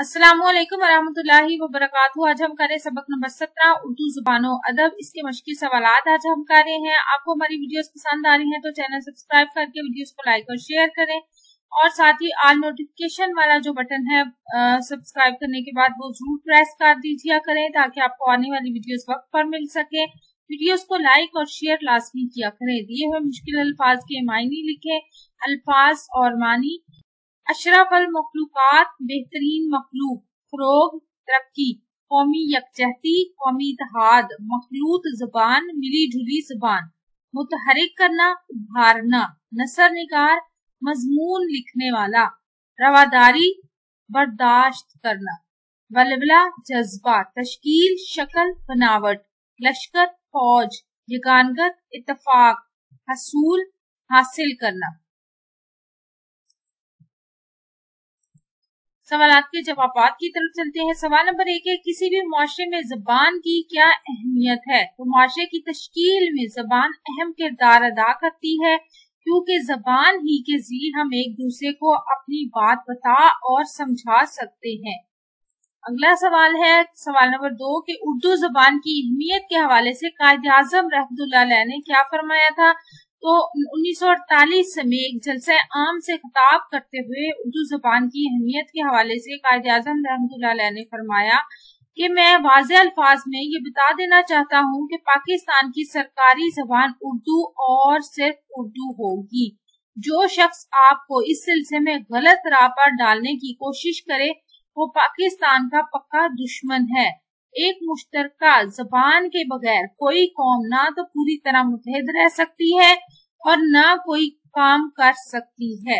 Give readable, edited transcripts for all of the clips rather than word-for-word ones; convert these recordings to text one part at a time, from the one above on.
अस्सलामुअलैकुम वरहमतुल्लाहि वबरकातुहू। आज हम करें सबक नंबर 17 उर्दू जुबानो अदब। इसके मश्की सवालात आज हम कर रहे हैं। आपको हमारी वीडियोस पसंद आ रही हैं तो चैनल सब्सक्राइब करके वीडियोस को लाइक और शेयर करें, और साथ ही ऑल नोटिफिकेशन वाला जो बटन है सब्सक्राइब करने के बाद वो जरूर प्रेस कर दीजिए करें, ताकि आपको आने वाली वीडियोस वक्त पर मिल सके। वीडियोस को लाइक और शेयर लाजमी किया करें। दिए हुए मुश्किल अल्फाज के मायने लिखे। अल्फाज और मानी: अशरफ अल मखलूकात, बेहतरीन मखलूक, फरोग, तरक्की, कौमी यकजहती, कौमी इत्तेहाद, मखलूत ज़बान, मिली जुली ज़बान, मुतहरिक करना, उभारना, नसर निगार, मजमून लिखने वाला, रवादारी, बर्दाश्त करना, वलवला जज्बा, तश्कील शक्ल बनावट, लश्कर फौज, यगानगत इत्तफाक, हसूल हासिल करना। सवालात के जवाबात की तरफ चलते हैं। सवाल नंबर 1 है, किसी भी मुआशरे में जबान की क्या अहमियत है? तो मुआशरे की तश्कील में जबान अहम किरदार अदा करती है, क्योंकि जबान ही के जरिए हम एक दूसरे को अपनी बात बता और समझा सकते हैं। अगला सवाल है, सवाल नंबर 2 कि उर्दू जबान की अहमियत के हवाले से कायद आज़म रहमतुल्लाह अलैह ने क्या फरमाया था? तो 1948 में एक जलसा आम से खिताब करते हुए उर्दू जबान की अहमियत के हवाले से कायद आज़म रहमतुल्लाह अलैह ने फरमाया कि मैं वाज़े अल्फाज में ये बता देना चाहता हूँ कि पाकिस्तान की सरकारी जबान उर्दू और सिर्फ उर्दू होगी। जो शख्स आपको इस सिलसिले में गलत राह पर डालने की कोशिश करे वो पाकिस्तान का पक्का दुश्मन है। एक मुश्तरका जबान के बगैर कोई कौम ना तो पूरी तरह मुत्तहिद रह सकती है और ना कोई काम कर सकती है।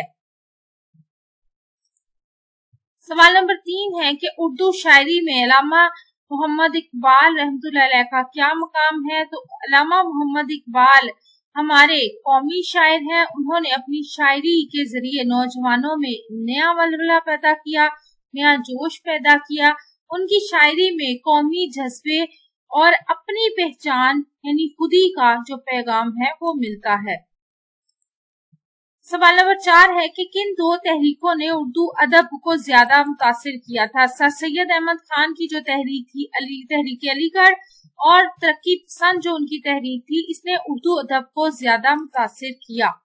सवाल नंबर 3 है कि उर्दू शायरी में अल्लामा मोहम्मद इकबाल रहमतुल्लाह अलैह का क्या मकाम है? तो अल्लामा मोहम्मद इकबाल हमारे कौमी शायर हैं। उन्होंने अपनी शायरी के जरिए नौजवानों में नया वलवला पैदा किया, नया जोश पैदा किया। उनकी शायरी में कौमी जज्बे और अपनी पहचान यानी खुदी का जो पैगाम है वो मिलता है। सवाल नंबर 4 है कि किन दो तहरीकों ने उर्दू अदब को ज्यादा मुतासिर किया था? सर सैयद अहमद खान की जो तहरीक थी तहरीक अलीगढ़, और तरक्की पसंद जो उनकी तहरीक थी, इसने उर्दू अदब को ज्यादा मुतासिर किया।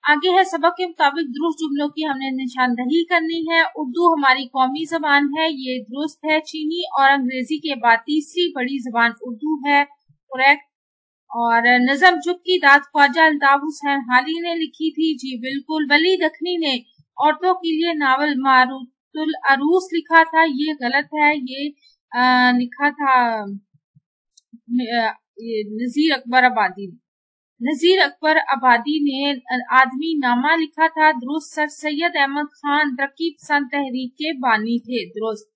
आगे है, सबक के मुताबिक दुरुस्त जुमलों की हमने निशानदही करनी है। उर्दू हमारी कौमी जबान है, ये दुरुस्त है। चीनी और अंग्रेजी के बाद तीसरी बड़ी जबान उर्दू है, करेक्ट। और नज़म चुप की दाद ख्वाजा अल्ताफ हुसैन हाली ने लिखी थी, जी बिल्कुल। वली दखनी ने औरतों के लिए नावल मारूतुल अरूस लिखा था, ये गलत है। ये लिखा था नजीर अकबर आबादी ने आदमी नामा लिखा था, दुरुस्त। सर सैयद अहमद खान तरक्की पसंद तहरीक के बानी थे, दुरुस्त।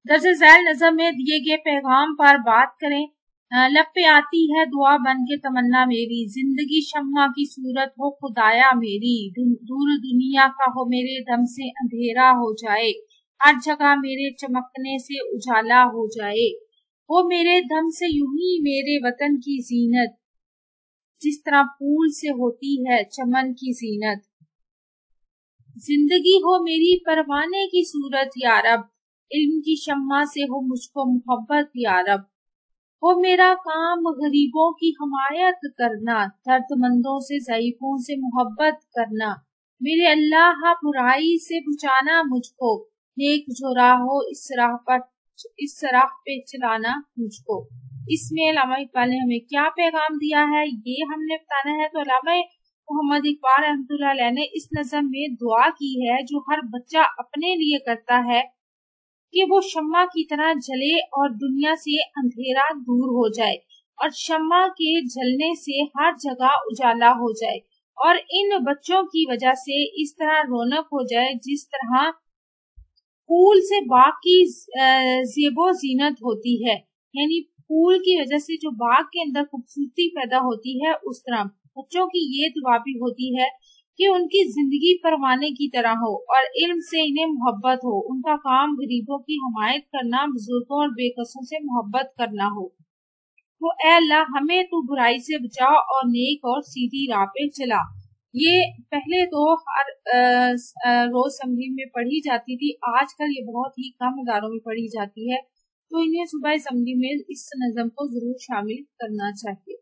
दर्जे झैल नज़म में दिए गए पैगाम पर बात करें। लब पे आती है दुआ बन के तमन्ना मेरी, जिंदगी शम्मा की सूरत हो खुदाया मेरी, दूर दुनिया का हो मेरे दम से अंधेरा हो जाए, हर जगह मेरे चमकने से उजाला हो जाए, वो मेरे दम से यूं ही मेरे वतन की जीनत, जिस तरह फूल से होती है चमन की जीनत, जिंदगी हो मेरी परवाने की सूरत यारब, इल्म की शम्मा से हो मुझको मोहब्बत यारब, वो मेरा काम गरीबों की हमायत करना, दर्दमंदों से ज़ईफों से मोहब्बत करना, मेरे अल्लाह बुराई से बचाना मुझको, नेक जो राह हो इस राह पे चलाना मुझको। इसमें अल्लामा इकबाल ने हमें क्या पैगाम दिया है ये हमने बताना है। तो अल्लामा मोहम्मद इकबाल रहमतुल्लाह अलैह ने इस नज़म में दुआ की है जो हर बच्चा अपने लिए करता है कि वो शम्मा की तरह जले और दुनिया से अंधेरा दूर हो जाए, और शम्मा के जलने से हर जगह उजाला हो जाए, और इन बच्चों की वजह से इस तरह रौनक हो जाए जिस तरह फूल से बाग की ज़ेबो जीनत होती है, यानी फूल की वजह से जो बाग के अंदर खूबसूरती पैदा होती है, उस तरह बच्चों की ये दुआ भी होती है कि उनकी जिंदगी परवाने की तरह हो और इल्म से इन्हें मोहब्बत हो, उनका काम गरीबों की हमायत करना, बुजुर्गों और बेकसों से मोहब्बत करना हो। तो ऐ अल्लाह हमें तू बुराई से बचा और नेक और सीधी राह पे चला। یہ پہلے تو ہر روز اسمبلی میں پڑھی جاتی تھی، آج کل یہ بہت ہی کم اداروں میں پڑھی جاتی ہے، تو انہیں صوبائی اسمبلی میں اس نظم کو ضرور شامل کرنا چاہیے۔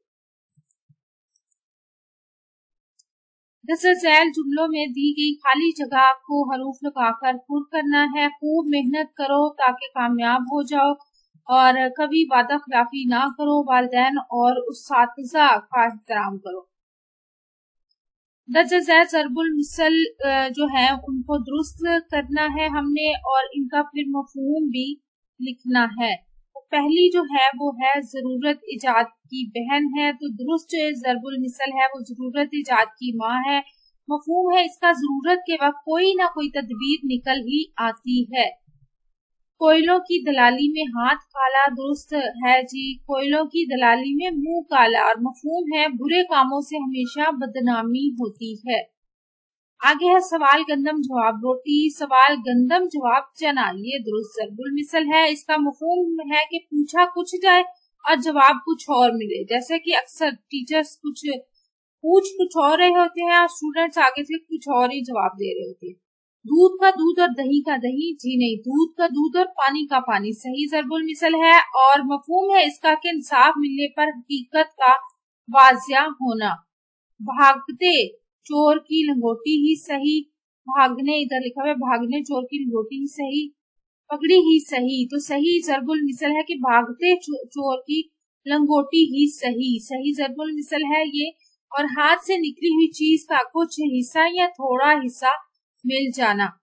دسر ذیل جملوں میں دی گئی خالی جگہ کو حروف لگا کر پر کرنا ہے۔ خوب محنت کرو تاکہ کامیاب ہو جاؤ اور کبھی وعدہ خلافی نہ کرو، والدین اور اساتذہ کا احترام کرو۔ درجہ ذیل ضرب المثل جو ہے ان کو درست کرنا ہے ہم نے، اور ان کا پھر مفہوم بھی لکھنا ہے۔ پہلی جو ہے وہ ہے ضرورت ایجاد کی بہن ہے، تو درست جو ضرب المثل ہے وہ ضرورت ایجاد کی ماں ہے۔ مفہوم ہے اس کا ضرورت کے وقت کوئی نہ کوئی تدبیر نکل ہی آتی ہے۔ کوئلوں کی دلالی میں ہاتھ کالا، درست ہے جی، کوئلوں کی دلالی میں منہ کالا، اور مفہوم ہے برے کاموں سے ہمیشہ بدنامی ہوتی ہے۔ آگے ہے سوال گندم جواب روٹی، سوال گندم جواب چنا، یہ درست ضرب المثل ہے۔ اس کا مفہوم ہے کہ پوچھا کچھ جائے اور جواب کچھ اور ملے، جیسے کہ اکثر ٹیچرز پوچھ کچھ اور رہے ہوتے ہیں اور اسٹوڈنٹس آگے سے کچھ اور ہی جواب دے رہے ہوتے ہیں۔ دودھ کا دودھ اور دہی کا دہی، جی نہیں، دودھ کا دودھ اور پانی کا پانی، صحیح ضرب المثل ہے، اور مفہوم ہے اس کا کہ انصاف ملنے پر حقیقت کا واضح ہونا۔ بھاگتے چور کی لنگوٹی ہی صحیح، بھاگنے ادھر لکھا ہوا ہے بھاگنے چور کی لنگوٹی ہی صحیح، پگڑی ہی صحیح، تو صحیح ضرب المثل ہے کہ بھاگتے چور کی لنگوٹی ہی صحیح، صحیح ضرب المثل ہے یہ۔ اور ہاتھ سے نکلی ہوئی چیز کا کچھ حصہ یا تھوڑا حصہ مل جانا،